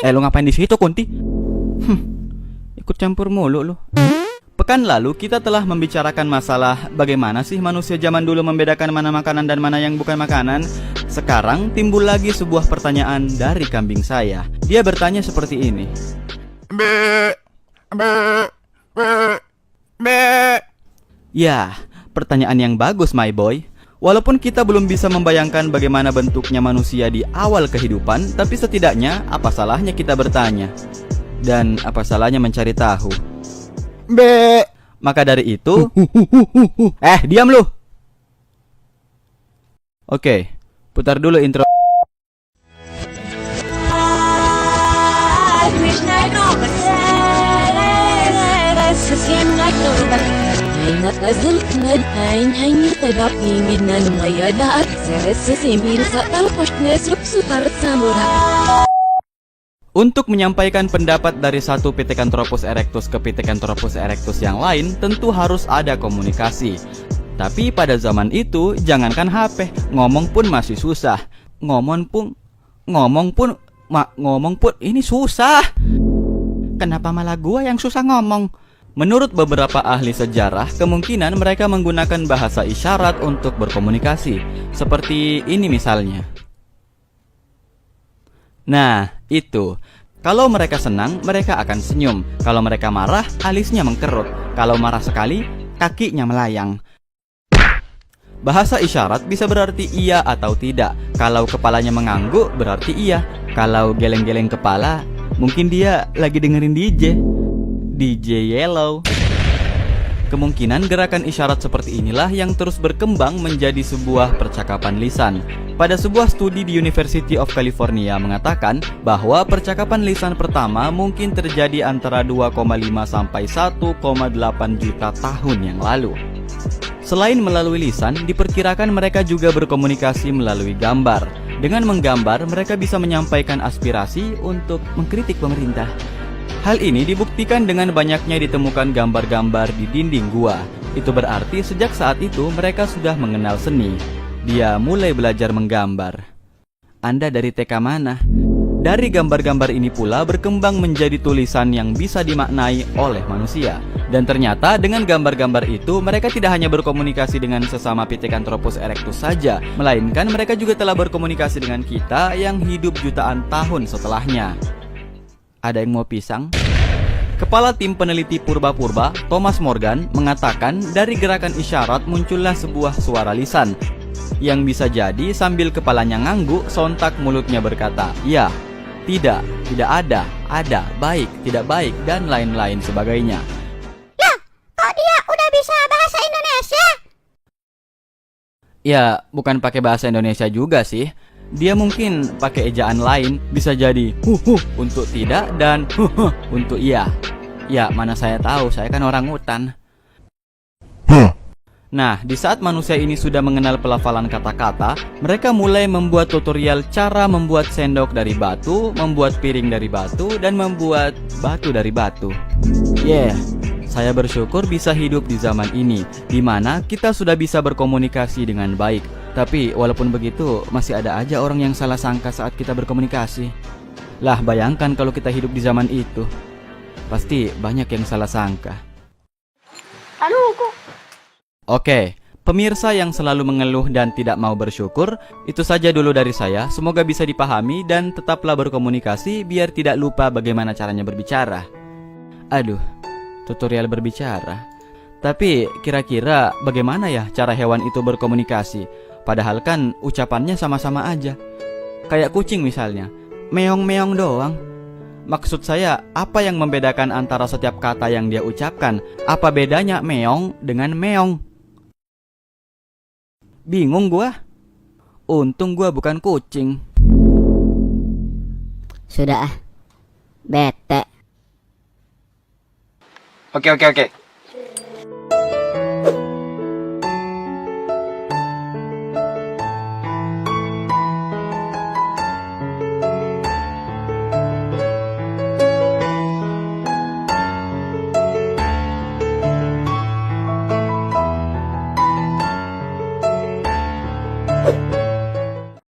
Lo ngapain di situ, Kunti? Ikut campur mulu lo. Pekan lalu kita telah membicarakan masalah bagaimana sih manusia zaman dulu membedakan mana makanan dan mana yang bukan makanan. Sekarang timbul lagi sebuah pertanyaan dari kambing saya. Dia bertanya seperti ini. Ya, pertanyaan yang bagus, my boy. Walaupun kita belum bisa membayangkan bagaimana bentuknya manusia di awal kehidupan, tapi setidaknya apa salahnya kita bertanya? Dan apa salahnya mencari tahu? Maka dari itu diam lu. Oke, putar dulu intro. Untuk menyampaikan pendapat dari satu Pithecanthropus erectus ke Pithecanthropus erectus yang lain, tentu harus ada komunikasi. Tapi pada zaman itu, jangankan HP, ngomong pun masih susah. Ngomong pun ini susah. Kenapa malah gua yang susah ngomong? Menurut beberapa ahli sejarah, kemungkinan mereka menggunakan bahasa isyarat untuk berkomunikasi. Seperti ini misalnya. Nah, itu. Kalau mereka senang, mereka akan senyum. Kalau mereka marah, alisnya mengkerut. Kalau marah sekali, kakinya melayang. Bahasa isyarat bisa berarti iya atau tidak. Kalau kepalanya mengangguk, berarti iya. Kalau geleng-geleng kepala, mungkin dia lagi dengerin DJ Yellow. Kemungkinan gerakan isyarat seperti inilah yang terus berkembang menjadi sebuah percakapan lisan. Pada sebuah studi di University of California mengatakan bahwa percakapan lisan pertama mungkin terjadi antara 2,5 sampai 1,8 juta tahun yang lalu. Selain melalui lisan, diperkirakan mereka juga berkomunikasi melalui gambar. Dengan menggambar, mereka bisa menyampaikan aspirasi untuk mengkritik pemerintah. Hal ini dibuktikan dengan banyaknya ditemukan gambar-gambar di dinding gua. Itu berarti sejak saat itu mereka sudah mengenal seni. Dia mulai belajar menggambar. Anda dari TK mana? Dari gambar-gambar ini pula berkembang menjadi tulisan yang bisa dimaknai oleh manusia. Dan ternyata dengan gambar-gambar itu mereka tidak hanya berkomunikasi dengan sesama Pithecanthropus erectus saja, melainkan mereka juga telah berkomunikasi dengan kita yang hidup jutaan tahun setelahnya. Ada yang mau pisang? Kepala tim peneliti purba-purba, Thomas Morgan, mengatakan dari gerakan isyarat muncullah sebuah suara lisan yang bisa jadi sambil kepalanya ngangguk, sontak mulutnya berkata, ya, tidak ada, baik, tidak baik, dan lain-lain sebagainya. Lah, kok dia udah bisa bahasa Indonesia? Ya, bukan pakai bahasa Indonesia juga sih. Dia mungkin pakai ejaan lain, bisa jadi untuk tidak dan untuk iya. Ya, mana saya tahu, saya kan orang hutan. Nah, di saat manusia ini sudah mengenal pelafalan kata-kata, mereka mulai membuat tutorial cara membuat sendok dari batu, membuat piring dari batu, dan membuat batu dari batu. Saya bersyukur bisa hidup di zaman ini, di mana kita sudah bisa berkomunikasi dengan baik. Tapi walaupun begitu, masih ada aja orang yang salah sangka saat kita berkomunikasi. Lah, bayangkan kalau kita hidup di zaman itu. Pasti banyak yang salah sangka. Oke, pemirsa yang selalu mengeluh dan tidak mau bersyukur, itu saja dulu dari saya. Semoga bisa dipahami dan tetaplah berkomunikasi biar tidak lupa bagaimana caranya berbicara. Aduh, tutorial berbicara. Tapi kira-kira bagaimana ya cara hewan itu berkomunikasi? Padahal kan ucapannya sama-sama aja. Kayak kucing misalnya, meong-meong doang. Maksud saya, apa yang membedakan antara setiap kata yang dia ucapkan? Apa bedanya meong dengan meong? Bingung gua. Untung gua bukan kucing. Sudah bete. Oke.